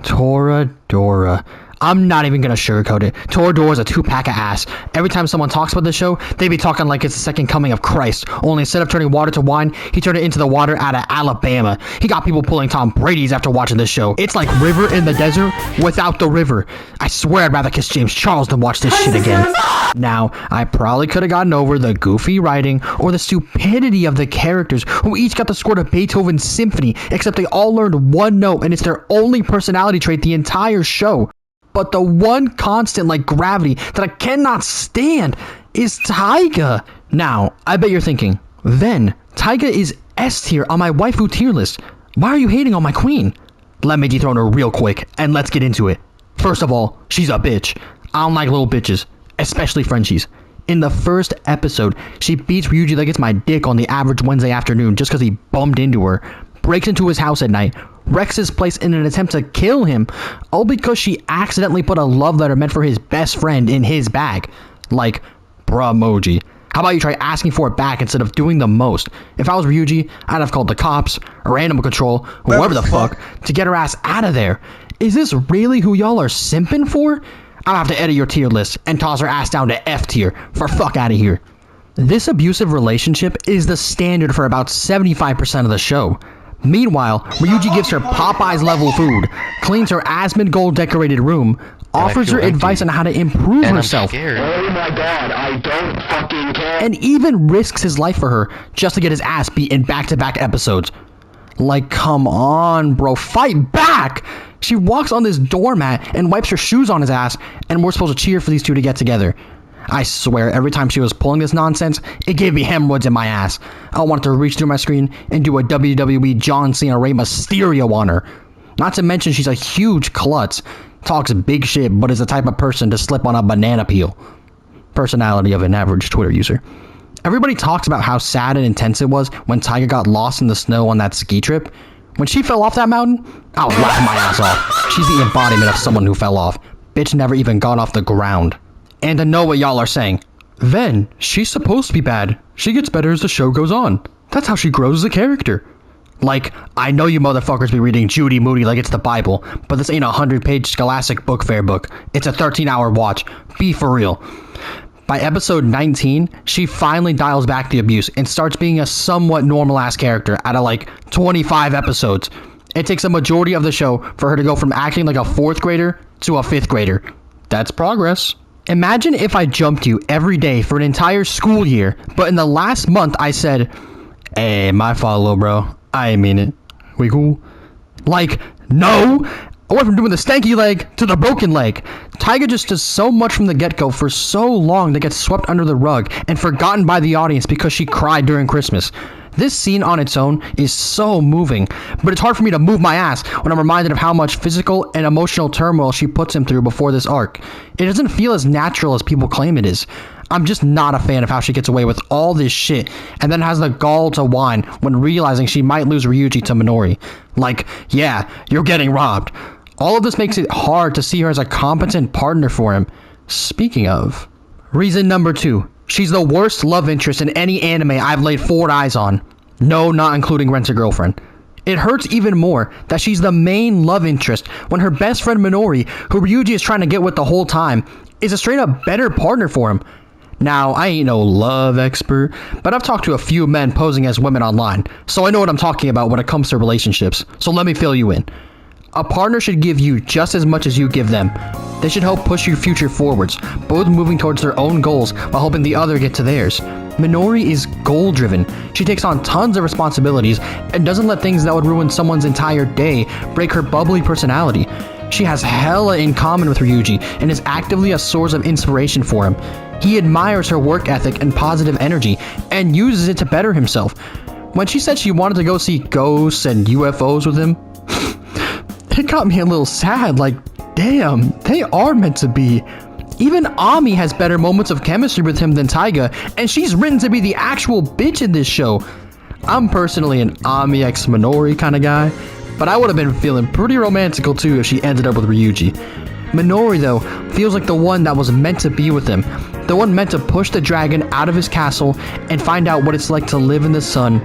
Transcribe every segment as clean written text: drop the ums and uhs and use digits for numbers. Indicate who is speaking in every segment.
Speaker 1: Toradora. I'm not even gonna sugarcoat it. Toradora's a two-pack of ass. Every time someone talks about this show, they be talking like it's the second coming of Christ. Only instead of turning water to wine, he turned it into the water out of Alabama. He got people pulling Tom Brady's after watching this show. It's like River in the desert without the river. I swear I'd rather kiss James Charles than watch this shit again. Now, I probably could have gotten over the goofy writing or the stupidity of the characters who each got the score to Beethoven's symphony, except they all learned one note and it's their only personality trait the entire show. But the one constant like gravity that I cannot stand is Taiga. Now, I bet you're thinking, then, Taiga is S tier on my waifu tier list. Why are you hating on my queen? Let me dethrone her real quick, and let's get into it. First of all, she's a bitch. I don't like little bitches, especially Frenchies. In the first episode, she beats Ryuji like it's my dick on the average Wednesday afternoon just because he bumped into her, breaks into his house at night, wrecks his place in an attempt to kill him, all because she accidentally put a love letter meant for his best friend in his bag. Like, bruh emoji. How about you try asking for it back instead of doing the most? If I was Ryuji, I'd have called the cops, or animal control, whoever the fuck, to get her ass out of there. Is this really who y'all are simping for? I'll have to edit your tier list and toss her ass down to F tier for fuck out of here. This abusive relationship is the standard for about 75% of the show. Meanwhile, Ryuji gives her Popeye's level food, cleans her Asmund gold decorated room, offers her advice on how to improve herself,
Speaker 2: oh my god, I don't fucking care,
Speaker 1: and even risks his life for her just to get his ass beat in back-to-back episodes. Like, come on, bro, fight back! She walks on this doormat and wipes her shoes on his ass, and we're supposed to cheer for these two to get together. I swear, every time she was pulling this nonsense, it gave me hemorrhoids in my ass. I wanted to reach through my screen and do a WWE John Cena Rey Mysterio on her. Not to mention she's a huge klutz, talks big shit, but is the type of person to slip on a banana peel. Personality of an average Twitter user. Everybody talks about how sad and intense it was when Taiga got lost in the snow on that ski trip. When she fell off that mountain, I was laughing my ass off. She's the embodiment of someone who fell off. Bitch never even got off the ground. And to know what y'all are saying. Then, she's supposed to be bad. She gets better as the show goes on. That's how she grows as a character. Like, I know you motherfuckers be reading Judy Moody like it's the Bible, but this ain't a 100-page Scholastic Book Fair book. It's a 13-hour watch. Be for real. By episode 19, she finally dials back the abuse and starts being a somewhat normal-ass character out of like 25 episodes. It takes a majority of the show for her to go from acting like a 4th grader to a 5th grader. That's progress. Imagine if I jumped you every day for an entire school year, but in the last month I said, hey, my fault, little bro. I ain't mean it. We cool? Like, no! I went from doing the stanky leg to the broken leg. Taiga just does so much from the get-go for so long to get swept under the rug and forgotten by the audience because she cried during Christmas. This scene on its own is so moving, but it's hard for me to move my ass when I'm reminded of how much physical and emotional turmoil she puts him through before this arc. It doesn't feel as natural as people claim it is. I'm just not a fan of how she gets away with all this shit and then has the gall to whine when realizing she might lose Ryuji to Minori. Like, yeah, you're getting robbed. All of this makes it hard to see her as a competent partner for him. Speaking of, reason number 2. She's the worst love interest in any anime I've laid 4 eyes on. No, not including Rent-A-Girlfriend. It hurts even more that she's the main love interest when her best friend Minori, who Ryuji is trying to get with the whole time, is a straight up better partner for him. Now, I ain't no love expert, but I've talked to a few men posing as women online, so I know what I'm talking about when it comes to relationships, so let me fill you in. A partner should give you just as much as you give them. They should help push your future forwards, both moving towards their own goals while helping the other get to theirs. Minori is goal-driven. She takes on tons of responsibilities and doesn't let things that would ruin someone's entire day break her bubbly personality. She has hella in common with Ryuji and is actively a source of inspiration for him. He admires her work ethic and positive energy and uses it to better himself. When she said she wanted to go see ghosts and UFOs with him, it got me a little sad, like, damn, they are meant to be. Even Ami has better moments of chemistry with him than Taiga, and she's written to be the actual bitch in this show. I'm personally an Ami x Minori kind of guy, but I would have been feeling pretty romantical too if she ended up with Ryuji. Minori, though, feels like the one that was meant to be with him, the one meant to push the dragon out of his castle and find out what it's like to live in the sun,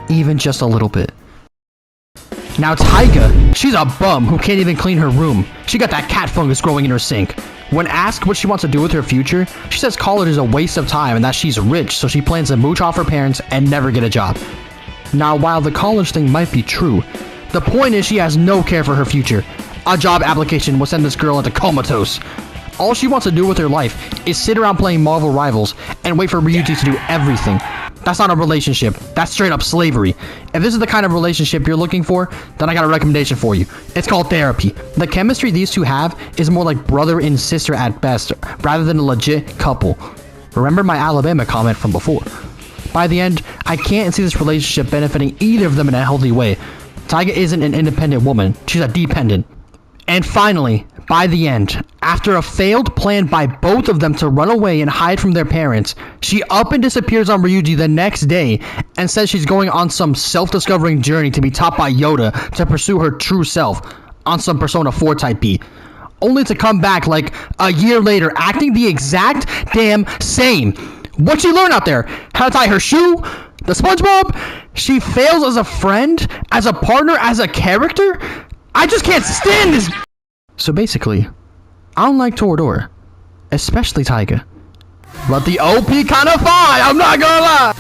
Speaker 1: even just a little bit. Now Taiga, she's a bum who can't even clean her room. She got that cat fungus growing in her sink. When asked what she wants to do with her future, she says college is a waste of time and that she's rich, so she plans to mooch off her parents and never get a job. Now, while the college thing might be true, the point is she has no care for her future. A job application will send this girl into comatose. All she wants to do with her life is sit around playing Marvel Rivals and wait for Ryuji to do everything. That's not a relationship. That's straight up slavery. If this is the kind of relationship you're looking for, then I got a recommendation for you. It's called therapy. The chemistry these two have is more like brother and sister at best, rather than a legit couple. Remember my Alabama comment from before. By the end, I can't see this relationship benefiting either of them in a healthy way. Taiga isn't an independent woman. She's a dependent. And finally, by the end, after a failed plan by both of them to run away and hide from their parents, she up and disappears on Ryuji the next day and says she's going on some self-discovering journey to be taught by Yoda to pursue her true self on some Persona 4 type beat. Only to come back like a year later acting the exact damn same. What'd she learn out there? How to tie her shoe? The SpongeBob? She fails as a friend? As a partner? As a character? I just can't stand this. So basically, I don't like Toradora, especially Taiga. But the OP kinda fine, I'm not gonna lie.